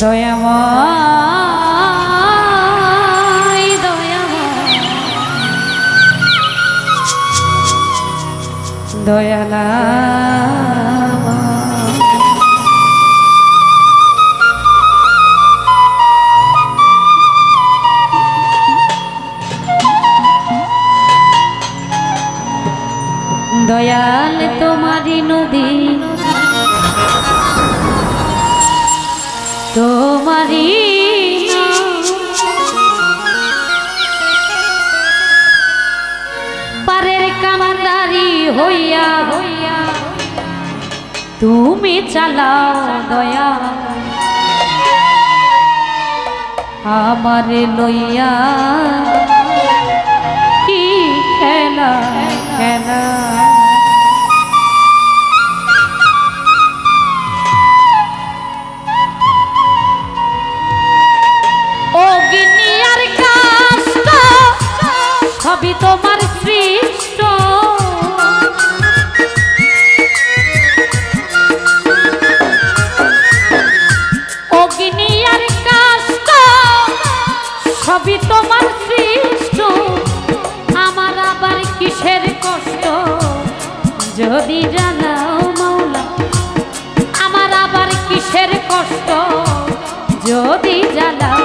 দয়াময় দয়াময় দয়ালা দয়াল তোমারি নদী তোমারি পারের কামানদারি হইয়া হইয়া তুমি চালাও দয়া আমারে লইয়া কি খেলা খেলা সবই তোমার সৃষ্ট অগ্নি আর কাষ্ট সবই তোমার সৃষ্ট আমার আবার কিসের কষ্ট যদি জানাও মাওলা আমার আবার কিসের কষ্ট যদি জানাও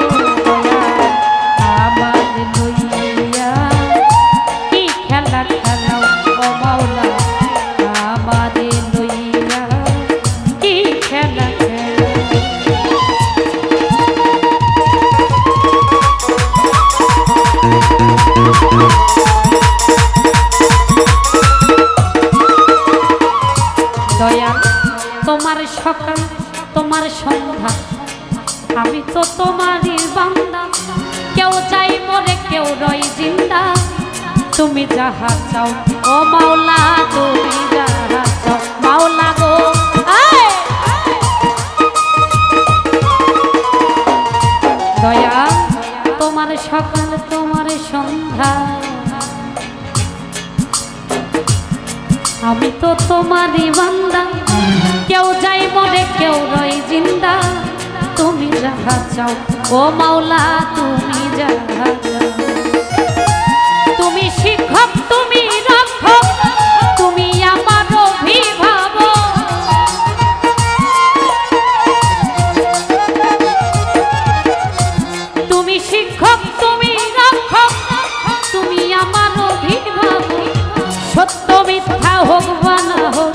দয়া তোমার সকাল তোমার সন্ধ্যা আমি তো তোমারই বান্দা কেউ চাই মরে কেউ রই জিন্দা তুমি যাহা চাও ও মাওলা তুমি যাহা চাও মাওলা গো দয়া তোমার সকাল তোমার সন্ধ্যা আমি তো তোমারই বান্দা কেউ যাই মরে কেউ রই জিন্দা তুমি যাহা চাও ও মাওলা তুমি যাহা চাও তুমি শিক্ষক তুমি রক্ষক তুমি আমার অভিভাবক তুমি শিক্ষক তুমি রক্ষক তুমি আমার অভিভাবক সত্য মিথ্যা হোক বা না হোক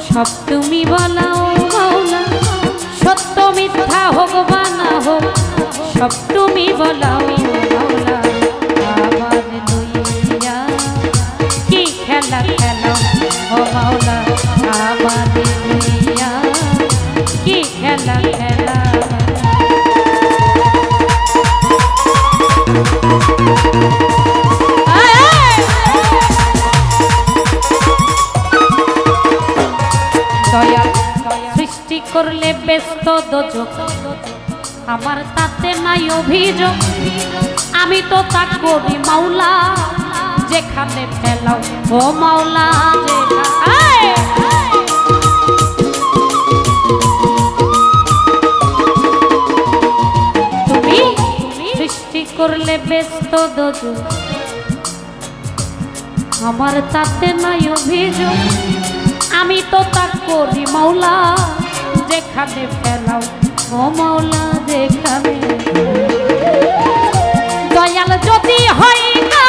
সব তুমি বলাও মাওলা সত্য মিথ্যা হোক বা না হোক সব তুমি বলাও মাওলা আমার লইয়া কি খেলা খেলা ও মাওলা আমার লইয়া কি খেলা খেলা দয়া সৃষ্টি করলে ব্যস্ত দোজক আমার তাতে নাই অভিযোগ আমি তো তা করি মাওলা যেখানে ফেলাও ও মাওলা তুমি সৃষ্টি করলে ব্যস্ত দোজক আমার তাতে নাই অভিযোগ আমি তো তা করি মাওলা যেখানে ফেলাও ও মাওলা যেখানে দয়াল যদি হয় না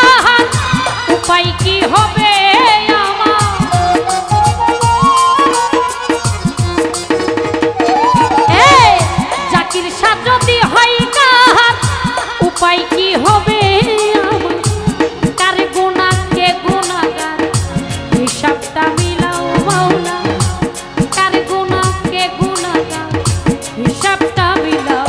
উপায় কি হবে আমার জাকির শাহ যদি হয় না উপায় কি হবে আমার কার গুনাহ কে গুনাহগার হিসাবটা মিলাও মাওলা কার গুনাহ কে গুনাহগার হিসাবটা মিলাও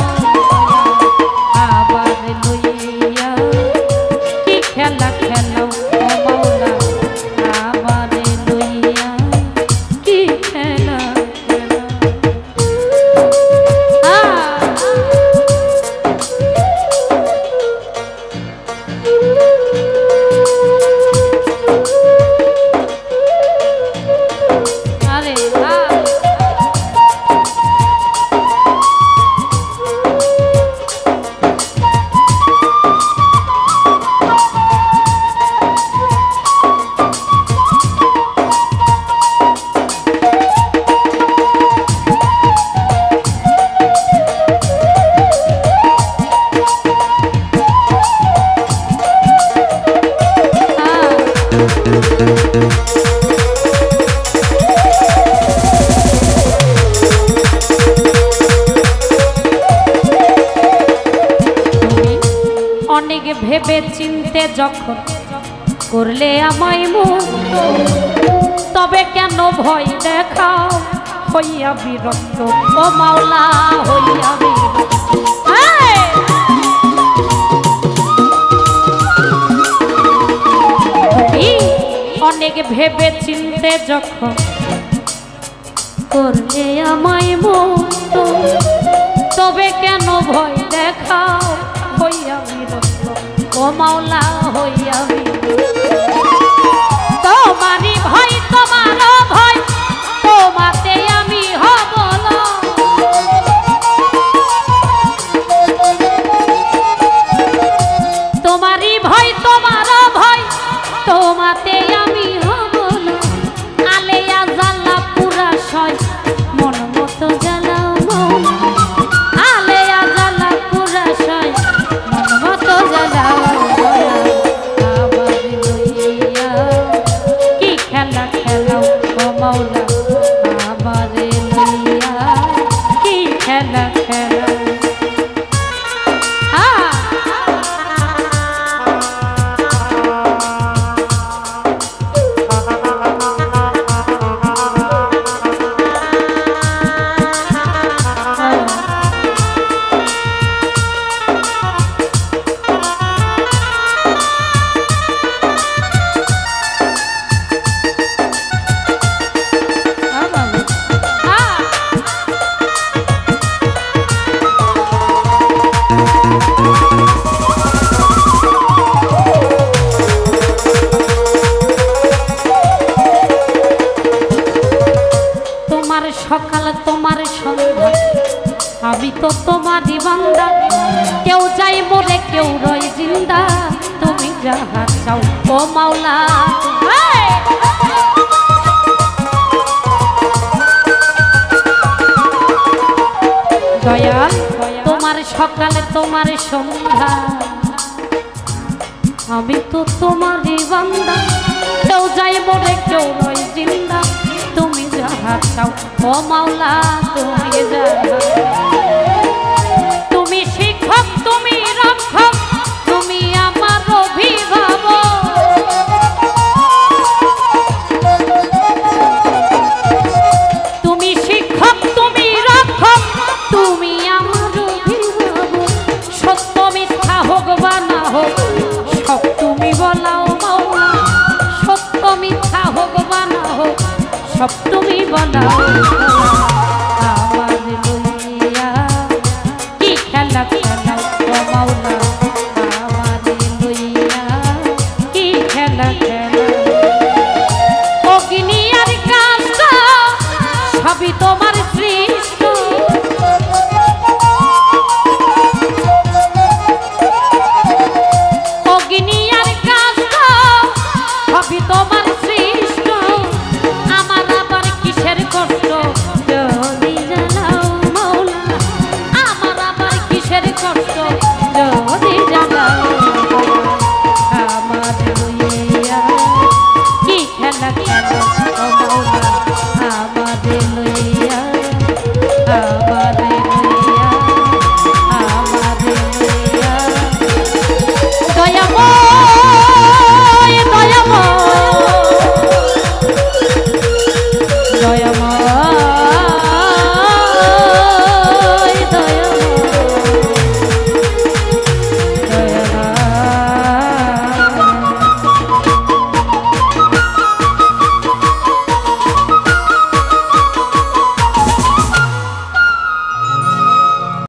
ভেবে চিনতে যখন করলে আমায় মুক্ত, তবে কেন ভয় দেখাও হইয়া বিরক্ত, ও মাওলা হইয়া বিরক্ত। অনেক ভেবে চিনতে যখন করলে আমায় মুক্ত, তবে কেন ভয় দেখাও হইয়া বিরক্ত, ও মাওলা হইয়া বিরক্ত। তোমারই ভয় তোমারও ভয়, তোমাতে আমি হব না। তোমারই ভয় তোমারও ভয়, তোমাতে আমি হব না। আলেয়া জ্বালা পুরা সয় মন মতো জ্বালাও মন, আলেয়া জ্বালা পুরা সয় মন মতো জ্বালাও। আবার লইয়া কি খেলা খেলাও ও মাওলা, আবার লইয়া কি খেলা খেলাও। সকাল তোমার সন্ধ্যা আমি তো তোমারই বান্দা, কেউ যাই মরে কেউ রয় জিন্দা, তুমি যাহা চাও ও মাওলা। দয়াল তোমার সকাল তোমার সন্ধ্যা আমি তো তোমারই বান্দা, কেউ যাই মরে কেউ রয় জিন্দা, তুমি যাহা চাও ও মাওলা তুমি যাহা। তুমি শিক্ষক তুমি রক্ষক তুমি আমার অভিভাবক, তুমি শিক্ষক তুমি রক্ষক তুমি আমার অভিভাবক। সত্য মিথ্যা হোক বা না হোক সব তুমি বলাও মাওলা, সত্য মিথ্যা হোক বা না হোক সব তুমি বলাও। আমার লইয়া কি খেলা খেলাও ও মাওলা, আমার লইয়া কি খেলা খেলাও। অগ্নি আর কাষ্ঠ সবই তোমার সৃষ্ট, অগ্নি আর কাষ্ঠ সবই তোমার সৃষ্ট। আমার আবার কিসের কষ্ট যদি জানাও মাওলা, আমার আবার কিসের কষ্ট যদি জানাও। আমার লইয়া কি খেলা খেলো ও মাওলা, আমার লইয়া আবার